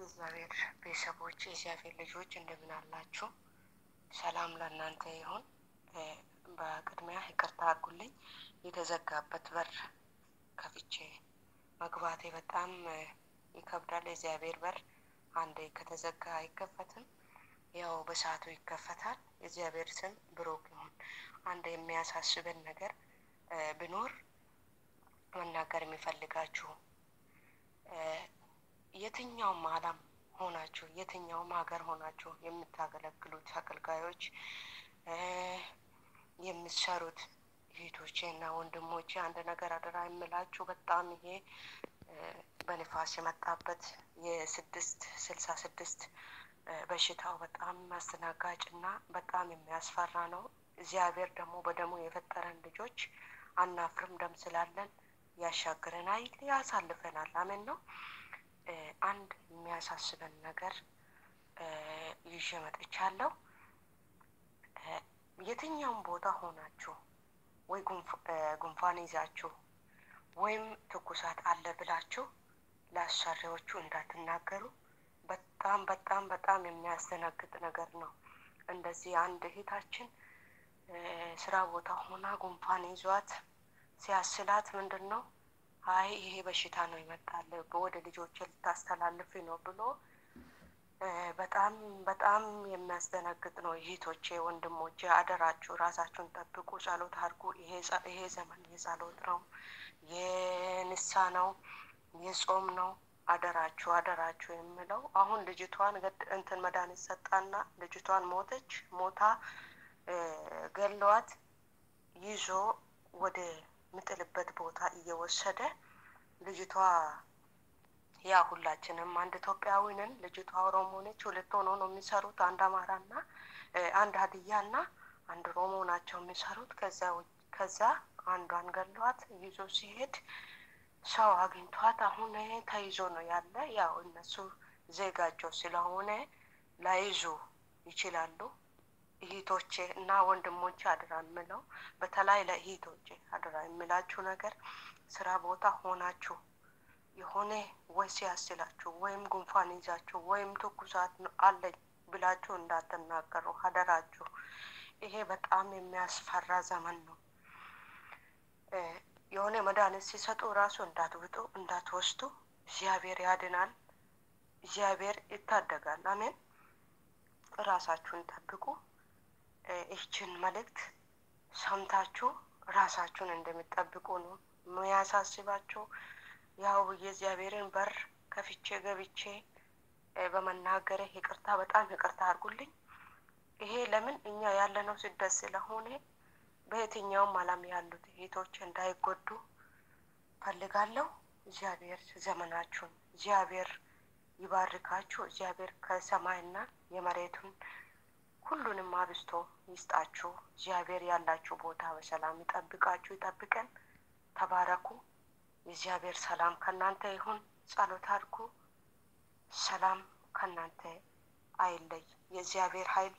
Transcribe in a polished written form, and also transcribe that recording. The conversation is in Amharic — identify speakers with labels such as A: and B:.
A: የእግዚአብሔር ቤተሰቦች የእግዚአብሔር ልጆች እንደምን አላችሁ? ሰላም ለእናንተ ይሁን። በቅድሚያ ይቅርታ አድርጉልኝ። የተዘጋበት በር ከፍቼ መግባቴ በጣም ይከብዳል። የእግዚአብሔር በር አንዴ ከተዘጋ አይከፈትም። ያው በሰዓቱ ይከፈታል። የእግዚአብሔር ስም ብሩክ ይሁን። አንድ የሚያሳስበን ነገር ቢኖር መናገር የሚፈልጋችሁ የትኛውም ዓለም ሆናችሁ የትኛውም ሀገር ሆናችሁ የምታገለግሉት አገልጋዮች የምትሰሩት እህቶቼና ወንድሞቼ አንድ ነገር አደራ የምላችሁ በጣም ይሄ በንፋስ የመጣበት የ666 በሽታው በጣም አስተናጋጭና በጣም የሚያስፈራ ነው። እግዚአብሔር ደግሞ በደሙ የፈጠረን ልጆች አናፍርም። ደም ስላለን ያሻግረናል፣ ያሳልፈናል። አሜን ነው። አንድ የሚያሳስበን ነገር ይዤ መጥቻለሁ። የትኛውም ቦታ ሆናችሁ ወይ ጉንፋን ይዛችሁ ወይም ትኩሳት አለ ብላችሁ ለአሰሪዎቹ እንዳትናገሩ። በጣም በጣም በጣም የሚያስደነግጥ ነገር ነው። እንደዚህ አንድ እህታችን ስራ ቦታ ሆና ጉንፋን ይዟት ሲያስላት ምንድነው አይ ይሄ በሽታ ነው ይመጣል ወደ ልጆች ልታስተላልፍ ነው ብሎ በጣም በጣም የሚያስደነግጥ ነው። እህቶቼ ወንድሞቼ አደራችሁ ራሳችሁን ጠብቁ፣ ጸሎት አድርጉ። ይሄ ዘመን የጸሎት ነው፣ የንስሐ ነው፣ የጾም ነው። አደራችሁ አደራችሁ የምለው አሁን ልጅቷን እንትን መድኃኒት ሰጣና ልጅቷን ሞታ ገለዋት ይዞ ወደ ምጥልበት ቦታ እየወሰደ ልጅቷ ያ ሁላችንም አንድ ኢትዮጵያዊ ነን። ልጅቷ ኦሮሞ ነች። ሁለት ሆኖ ነው የሚሰሩት። አንድ አማራና አንድ ሀዲያና አንድ ኦሮሞ ናቸው የሚሰሩት። ከዛ አንዷን ገለዋት ይዞ ሲሄድ ሰው አግኝቷት አሁን ተይዞ ነው ያለ። ያው እነሱ ዜጋቸው ስለሆነ ላይዙ ይችላሉ። እህቶቼ እና ወንድሞቼ አደራ የምለው በተለይ ለእህቶቼ አደራ የምላችሁ ነገር ስራ ቦታ ሆናችሁ የሆነ ወይ ሲያስላችሁ ወይም ጉንፋን ይዛችሁ ወይም ትኩሳት አለኝ ብላችሁ እንዳትናገሩ አደራችሁ። ይሄ በጣም የሚያስፈራ ዘመን ነው። የሆነ መድኃኒት ሲሰጡ ራሱ እንዳትውጡ እንዳትወስዱ። እግዚአብሔር ያድናል፣ እግዚአብሔር ይታደጋል። አሜን። ራሳችሁን ጠብቁ። ይህችን መልእክት ሰምታችሁ ራሳችሁን እንደምትጠብቁ ነው የሚያሳስባችሁ። ያው የእግዚአብሔርን በር ከፍቼ ገብቼ በመናገሬ ይቅርታ፣ በጣም ይቅርታ አድርጉልኝ። ይሄ ለምን እኛ ያለነው ስደት ስለሆነ በየትኛውም ዓለም ያሉት እህቶች እንዳይጎዱ ፈልጋለሁ። እግዚአብሔር ዘመናችሁን እግዚአብሔር ይባርካችሁ። እግዚአብሔር ከሰማይና የመሬቱን ሁሉንም አብስቶ ይስጣችሁ። እግዚአብሔር ያላችሁ ቦታ በሰላም ይጠብቃችሁ፣ ይጠብቀን። ተባረኩ። የእግዚአብሔር ሰላም ከእናንተ ይሁን። ጸሎት አድርጉ። ሰላም ከእናንተ አይለይ። የእግዚአብሔር ኃይል